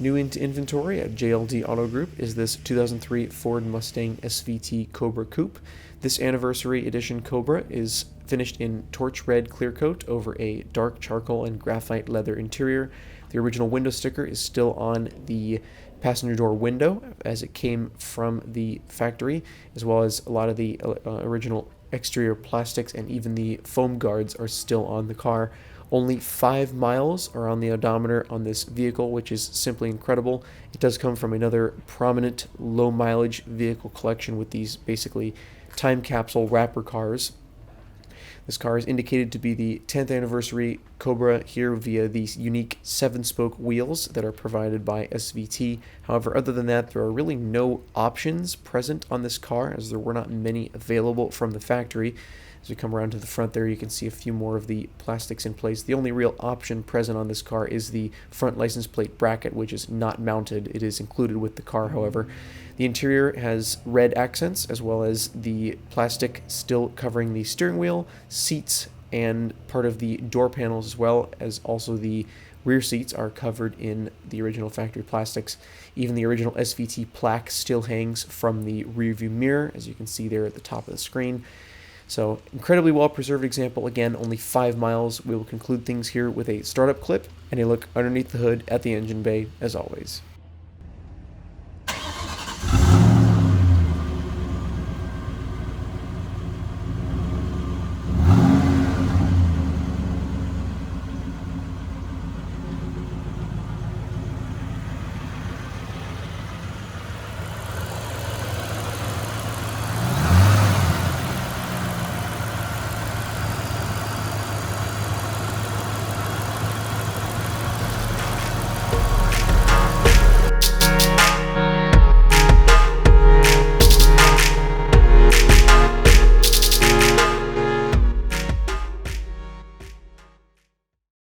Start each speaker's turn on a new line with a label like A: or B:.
A: New into inventory at JLD Auto Group is this 2003 Ford Mustang SVT Cobra Coupe. This anniversary edition Cobra is finished in torch red clear coat over a dark charcoal and graphite leather interior. The original window sticker is still on the passenger door window as it came from the factory, as well as a lot of the original exterior plastics and even the foam guards are still on the car. Only 5 miles are on the odometer on this vehicle, which is simply incredible. It does come from another prominent low mileage vehicle collection with these basically time capsule wrapper cars. This car is indicated to be the 10th anniversary Cobra here via these unique 7-spoke wheels that are provided by SVT. However, other than that, there are really no options present on this car, as there were not many available from the factory. As we come around to the front there, you can see a few more of the plastics in place. The only real option present on this car is the front license plate bracket, which is not mounted. It is included with the car, however. The interior has red accents, as well as the plastic still covering the steering wheel, seats, and part of the door panels, as well as also the rear seats are covered in the original factory plastics. Even the original SVT plaque still hangs from the rearview mirror, as you can see there at the top of the screen. So, incredibly well-preserved example. Again, only 5 miles. We will conclude things here with a startup clip and a look underneath the hood at the engine bay, as always.